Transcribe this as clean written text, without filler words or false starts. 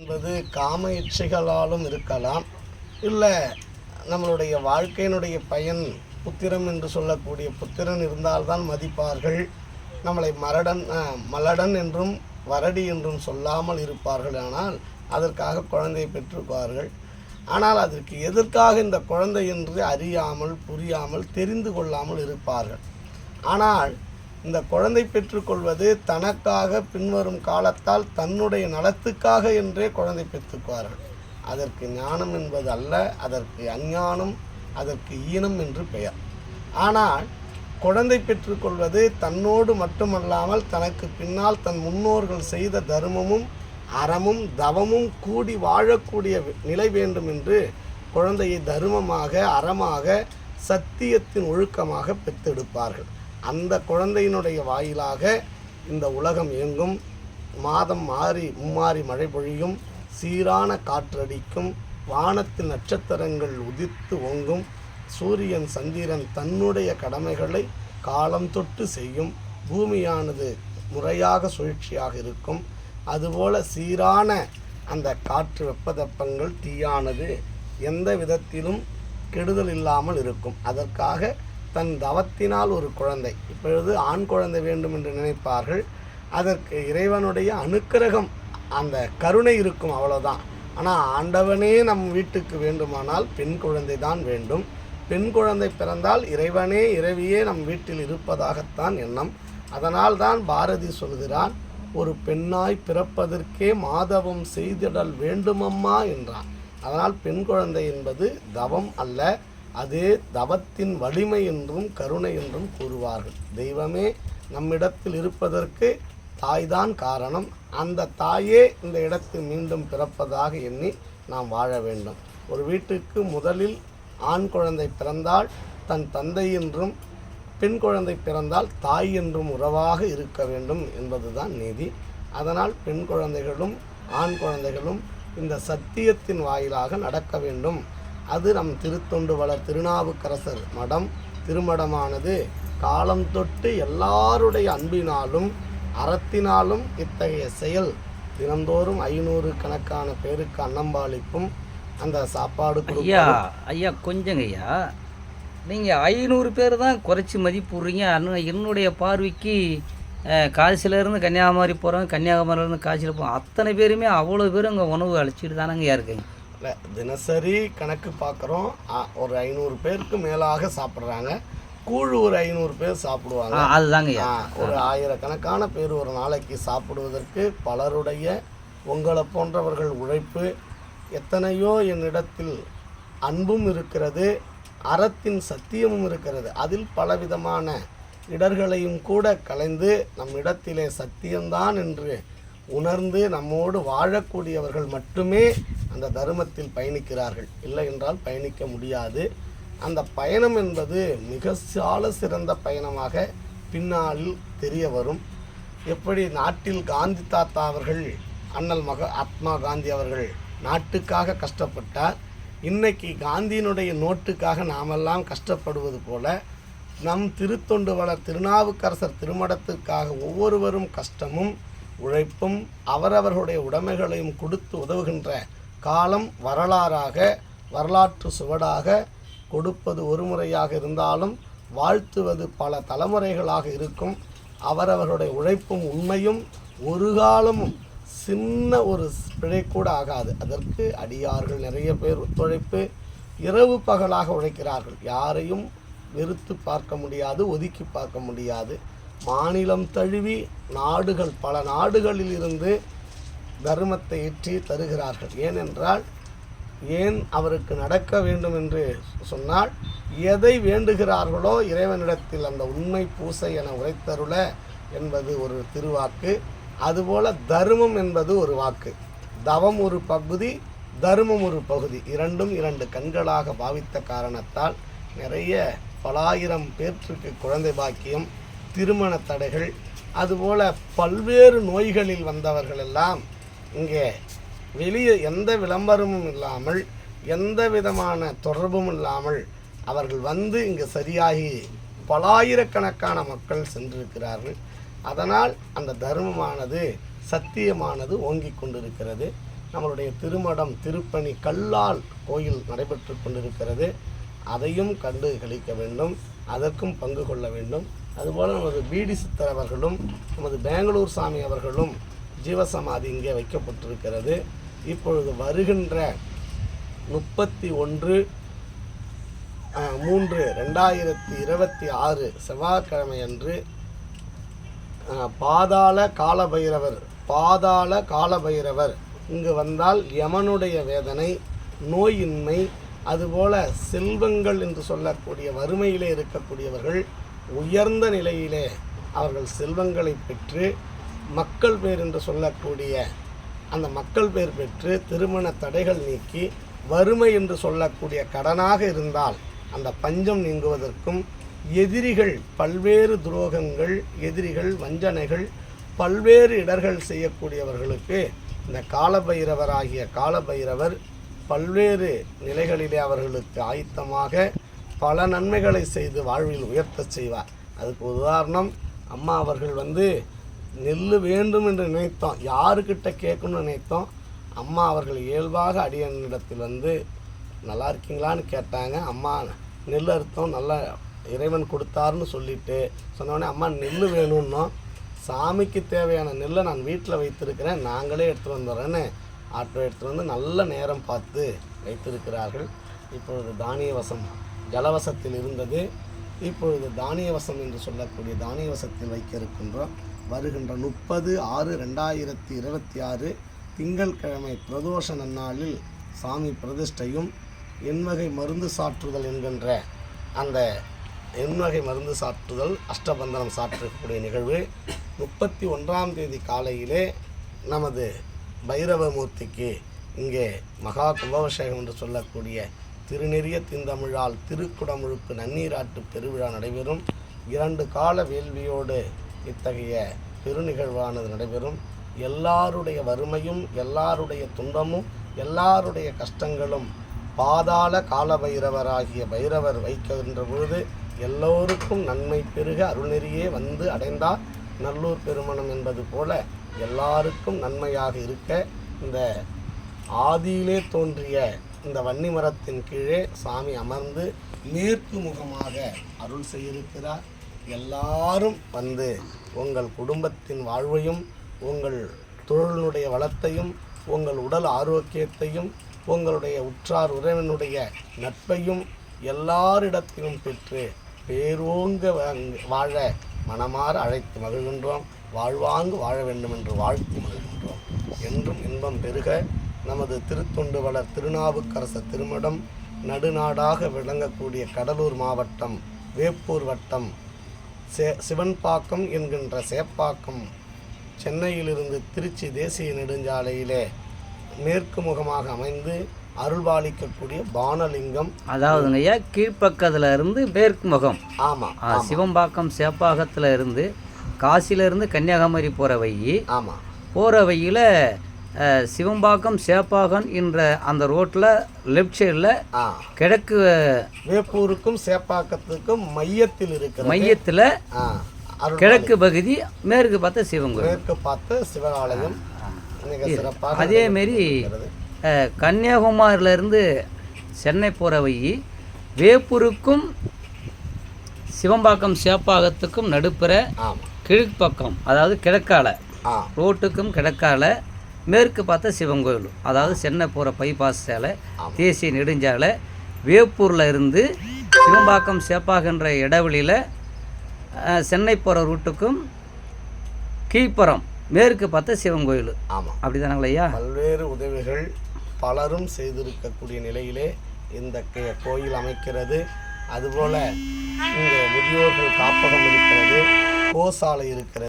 என்பது காம இச்சைகளாலும் இருக்கலாம், இல்லை நம்மளுடைய வாழ்க்கையினுடைய பயன் புத்திரம் என்று சொல்லக்கூடிய புத்திரன் இருந்தால்தான் மதிப்பார்கள், நம்மளை மலடன் என்றும் வரடி என்றும் சொல்லாமல் இருப்பார்கள். ஆனால் அதற்காக குழந்தையை பெற்றுப்பார்கள். ஆனால் அதற்கு எதற்காக இந்த குழந்தை என்று அறியாமல் புரியாமல் தெரிந்து கொள்ளாமல் இருப்பார்கள். ஆனால் இந்த குழந்தை பெற்றுக்கொள்வது தனக்காக பின்வரும் காலத்தால் தன்னுடைய நலத்துக்காக என்றே குழந்தை பெற்றுக்குவார்கள். அதற்கு ஞானம் என்பது அல்ல, அதற்கு அஞ்ஞானம், அதற்கு ஈனம் என்று பெயர். ஆனால் குழந்தை பெற்றுக்கொள்வது தன்னோடு மட்டுமல்லாமல் தனக்கு பின்னால் தன் முன்னோர்கள் செய்த தர்மமும் அறமும் தவமும் கூடி வாழக்கூடிய நிலை வேண்டும் என்று குழந்தையை தர்மமாக அறமாக சத்தியத்தின் ஒழுக்கமாக பெற்றெடுப்பார்கள். அந்த குழந்தையினுடைய வாயிலாக இந்த உலகம் இயங்கும். மாதம் மாறி மும்மாறி மழை பொழியும், சீரான காற்றடிக்கும், வானத்தில் நட்சத்திரங்கள் உதித்து ஓங்கும், சூரியன் சந்திரன் தன்னுடைய கடமைகளை காலம் தொட்டு செய்யும், பூமியானது முறையாக சுழற்சியாக இருக்கும். அதுபோல சீரான அந்த காற்று வெப்பதப்பங்கள் தீயானது எந்த விதத்திலும் கெடுதல் இல்லாமல் இருக்கும். அதற்காக தன் தவத்தினால் ஒரு குழந்தை, இப்பொழுது ஆண் குழந்தை வேண்டும் என்று நினைப்பார்கள். அதற்கு இறைவனுடைய அனுக்கிரகம் அந்த கருணை இருக்கும், அவ்வளோதான். ஆனால் ஆண்டவனே நம் வீட்டுக்கு வேண்டுமானால் பெண் குழந்தை தான் வேண்டும். பெண் குழந்தை பிறந்தால் இறைவனே இறைவியே நம் வீட்டில் இருப்பதாகத்தான் எண்ணம். அதனால் தான் பாரதி சொல்கிறான், ஒரு பெண்ணாய் பிறப்பதற்கே மாதவம் செய்திடல் வேண்டுமம்மா என்றான். அதனால் பெண் குழந்தை என்பது தவம் அல்ல, அது தவத்தின் வலிமை என்றும் கருணை என்றும் கூறுவார்கள். தெய்வமே நம்மிடத்தில் இருப்பதற்கு தாய்தான் காரணம். அந்த தாயே இந்த இடத்தில் மீண்டும் பிறப்பதாக எண்ணி நாம் வாழ வேண்டும். ஒரு வீட்டுக்கு முதலில் ஆண் குழந்தை பிறந்தால் தன் தந்தை என்றும், பெண் குழந்தை பிறந்தால் தாய் என்றும் உறவாக இருக்க வேண்டும் என்பதுதான் நீதி. அதனால் பெண் குழந்தைகளும் ஆண் குழந்தைகளும் இந்த சத்தியத்தின் வாயிலாக நடக்க வேண்டும். அது நம் திருத்தொண்டு வளர் திருநாவுக்கரசர் மடம் திருமடமானது காலம் தொட்டு எல்லாருடைய அன்பினாலும் அறத்தினாலும் இத்தகைய செயல் தினந்தோறும் 500 கணக்கான பேருக்கு அன்னம்பாளிப்பும் அந்த சாப்பாடு ஐயா கொஞ்சங்க ஐயா, நீங்கள் 500 பேர் தான் குறைச்சி மதிப்புடுறீங்க. என்னுடைய பார்வைக்கு காசிலேருந்து கன்னியாகுமரி போகிறோம், கன்னியாகுமரியிலேருந்து காசியில் போகிறோம், அத்தனை பேருமே அவ்வளோ பேரும் அங்கே உணவு அழைச்சிட்டு தானங்கய்யா இருக்குங்க. இல்லை, தினசரி கணக்கு பார்க்குறோம். ஒரு 500 பேருக்கு மேலாக சாப்பிட்றாங்க. கூழ் ஒரு 500 பேர் சாப்பிடுவாங்க. அதுதாங்க ஒரு 1000 கணக்கான பேர் ஒரு நாளைக்கு சாப்பிடுவதற்கு பலருடைய உங்களை போன்றவர்கள் உழைப்பு, எத்தனையோ என்னிடத்தில் அன்பும் இருக்கிறது, அறத்தின் சத்தியமும் இருக்கிறது. அதில் பலவிதமான இடர்களையும் கூட கலைந்து நம்மிடத்திலே சத்தியம்தான் என்று உணர்ந்து நம்மோடு வாழக்கூடியவர்கள் மட்டுமே அந்த தர்மத்தில் பயணிக்கிறார்கள். இல்லை என்றால் பயணிக்க முடியாது. அந்த பயணம் என்பது மிக சிறந்த பயணமாக பின்னாளில் தெரிய வரும். எப்படி நாட்டில் காந்தி தாத்தா அவர்கள், அண்ணல் மகாத்மா காந்தி அவர்கள் நாட்டுக்காக கஷ்டப்பட்டார். இன்னைக்கு காந்தியினுடைய நோட்டுக்காக நாமெல்லாம் கஷ்டப்படுவது போல நம் திருத்தொண்டு வளர் திருநாவுக்கரசர் திருமடத்திற்காக ஒவ்வொருவரும் கஷ்டமும் உழைப்பும் அவரவர்களுடைய உடைமைகளையும் கொடுத்து உதவுகின்ற காலம் வரலாறாக, வரலாற்று சுவடாக கொடுப்பது ஒரு முறையாக இருந்தாலும் வாழ்த்துவது பல தலைமுறைகளாக இருக்கும். அவரவர்களுடைய உழைப்பும் உண்மையும் ஒரு காலமும் சின்ன ஒரு பிழை கூட ஆகாது. அதற்கு அடியார்கள் நிறைய பேர் ஒத்துழைப்பு, இரவு பகலாக உழைக்கிறார்கள். யாரையும் வெறுத்து பார்க்க முடியாது, ஒதுக்கி பார்க்க முடியாது. மாநிலம் தழுவி நாடுகள், பல நாடுகளில் இருந்து தர்மத்தை ஏற்றி தருகிறார்கள். ஏனென்றால் ஏன் அவருக்கு நடக்க வேண்டும் என்று சொன்னால், எதை வேண்டுகிறார்களோ இறைவனிடத்தில் அந்த உண்மை பூசை என உரைத்தருள என்பது ஒரு திருவாக்கு. அதுபோல தர்மம் என்பது ஒரு வாக்கு. தவம் ஒரு பகுதி, தர்மம் ஒரு பகுதி, இரண்டும் 2 கண்களாக பாவித்த காரணத்தால் நிறைய பலாயிரம் பேற்றுக்கு குழந்தை பாக்கியம், திருமண தடைகள், அதுபோல் பல்வேறு நோய்களில் வந்தவர்கள் எல்லாம் இங்கே வெளியே எந்த விளம்பரமும் இல்லாமல், எந்த விதமான தொடர்பும் இல்லாமல் அவர்கள் வந்து இங்கு சரியாகி பலாயிரக்கணக்கான மக்கள் சென்றிருக்கிறார்கள். அதனால் அந்த தர்மமானது, சத்தியமானது ஓங்கி கொண்டிருக்கிறது. நம்மளுடைய திருமடம் திருப்பணி கல்லால் கோயில் நடைபெற்று கொண்டிருக்கிறது. அதையும் கண்டு கழிக்க வேண்டும், அதற்கும் பங்கு கொள்ள வேண்டும். அதுபோல் நமது பிடி சித்தர் அவர்களும் நமது பெங்களூர் சாமி அவர்களும் ஜீவசமாதி இங்கே வைக்கப்பட்டிருக்கிறது. இப்பொழுது வருகின்ற 31/3/2026 செவ்வாய்க்கிழமை அன்று பாதாள காலபைரவர் இங்கு வந்தால் யமனுடைய வேதனை, நோயின்மை, அதுபோல செல்வங்கள் என்று சொல்லக்கூடிய வறுமையிலே இருக்கக்கூடியவர்கள் உயர்ந்த நிலையிலே அவர்கள் செல்வங்களை பெற்று மக்கள் பேர் என்று சொல்லக்கூடிய அந்த மக்கள் பேர் பெற்று திருமண தடைகள் நீக்கி வறுமை என்று சொல்லக்கூடிய கடனாக இருந்தால் அந்த பஞ்சம் நீங்குவதற்கும் எதிரிகள் பல்வேறு துரோகங்கள், எதிரிகள் வஞ்சனைகள், பல்வேறு இடர்கள் செய்யக்கூடியவர்களுக்கு இந்த காலபைரவராகிய காலபைரவர் பல்வேறு நிலைகளிலே அவர்களுக்கு ஆயத்தமாக பல நன்மைகளை செய்து வாழ்வில் உயர்த்தச் செய்வார். அதுக்கு உதாரணம், அம்மா அவர்கள் நெல் வேண்டும் என்று நினைத்தோம், யாருக்கிட்ட கேட்கணும்னு நினைத்தோம். அம்மா அவர்கள் இயல்பாக அடியனிடத்தில் நல்லா இருக்கீங்களான்னு கேட்டாங்க. அம்மா நெல் அறுத்தோம், நல்லா இறைவன் கொடுத்தாருன்னு சொல்லிட்டு சொன்னோடனே அம்மா நெல் வேணும்னோம். சாமிக்கு தேவையான நெல்லை நான் வீட்டில் வைத்திருக்கிறேன், நாங்களே எடுத்துகிட்டு வந்துடுறேன்னு ஆட்டோ எடுத்துகிட்டு நல்ல நேரம் பார்த்து வைத்திருக்கிறார்கள். இப்பொழுது தானியவசம் ஜலவசத்தில் இருந்தது, இப்பொழுது தானியவசம் என்று சொல்லக்கூடிய தானியவசத்தில் வைக்க இருக்கின்றோம். வருகின்ற 30/6/2026 திங்கட்கிழமை பிரதோஷ நன்னாளில் சாமி பிரதிஷ்டையும் எண்வகை மருந்து சாற்றுதல் என்கின்ற அந்த எண்வகை மருந்து சாற்றுதல் அஷ்டபந்தனம் சாற்றக்கூடிய நிகழ்வு 31ஆம் தேதி காலையிலே நமது பைரவமூர்த்திக்கு இங்கே மகா கும்பாபிஷேகம் என்று சொல்லக்கூடிய திருநெறிய திந்தமிழால் திருக்குடமுழுக்கு நன்னீராட்டு பெருவிழா நடைபெறும். 2 கால வேள்வியோடு இத்தகைய பெருநிகழ்வானது நடைபெறும். எல்லாருடைய வறுமையும், எல்லாருடைய துன்பமும், எல்லாருடைய கஷ்டங்களும் பாதாள காலபைரவராகிய பைரவர் வைக்கின்ற பொழுது எல்லோருக்கும் நன்மை பெருக அருள்நெறியே அடைந்தால் நல்லூர் பெருமணம் என்பது போல எல்லாருக்கும் நன்மையாக இருக்க இந்த ஆதியிலே தோன்றிய இந்த வன்னி மரத்தின் கீழே சாமி அமர்ந்து மேற்கு முகமாக அருள் செய்திருக்கிறார். எல்லாரும் உங்கள் குடும்பத்தின் வாழ்வையும், உங்கள் தொழிலினுடைய வளத்தையும், உங்கள் உடல் ஆரோக்கியத்தையும், உங்களுடைய உற்றார் உறவினுடைய நட்பையும் எல்லாரிடத்திலும் பெற்று பேரோங்க வாழ மனமாற அழைத்து மகிழ்கின்றோம். வாழ்வாங்கு வாழ வேண்டும் என்று வாழ்த்தி மகிழ்கின்றோம். என்றும் இன்பம் பெருக நமது திருத்தொண்டு வளர் திருநாவுக்கரச திருமடம் நடுநாடாக விளங்கக்கூடிய கடலூர் மாவட்டம் வேப்பூர் வட்டம் சிவன்பாக்கம் என்கின்ற சேப்பாக்கம் சென்னையிலிருந்து திருச்சி தேசிய நெடுஞ்சாலையிலே மேற்கு முகமாக அமைந்து அருள்பாலிக்கக்கூடிய பானலிங்கம். அதாவதுங்க ஐயா, கீழ்ப்பக்கத்தில் இருந்து மேற்கு முகம். ஆமாம், சிவம்பாக்கம் சேப்பாக்கத்தில் இருந்து காசியிலேருந்து கன்னியாகுமரி போகிற வழி. ஆமாம், போகிற வழியில் சிவம்பாக்கம் சேப்பாகம் என்ற அந்த ரோட்டில் லெஃப்ட் சைடில் கிழக்கு வேப்பூருக்கும் சேப்பாக்கத்துக்கும் மையத்தில் இருக்கிற மையத்தில் கிழக்கு பகுதி மேற்கு பார்த்த சிவன் கோயில், மேற்கு பார்த்த சிவாலயம் மிக சிறப்பாக. அதேமாரி கன்னியாகுமரியிலேருந்து சென்னை போகிற வழி வேப்பூருக்கும் சிவம்பாக்கம் சேப்பாகத்துக்கும் நடுப்புற கிழக்கு பக்கம், அதாவது கிழக்கால ரோட்டுக்கும் கிழக்கால மேற்கு பார்த்த சிவன் கோயில், அதாவது சென்னை போகிற பைபாஸ் சாலை தேசிய நெடுஞ்சாலை வேப்பூரில் இருந்து சிவம்பாக்கம் சேப்பாகன்ற இடைவெளியில் சென்னை போகிற ரூட்டுக்கும் கீழ்ப்புறம் மேற்கு பார்த்த சிவன் கோயில். ஆமாம், அப்படி தானங்களா ஐயா? பல்வேறு உதவிகள் பலரும் செய்திருக்கக்கூடிய நிலையிலே இந்த கோயில் அமைக்கிறது. அதுபோல் இங்கே முதியோர்கள் காப்பகம் இருக்கிறது, கோசாலை இருக்கிறது.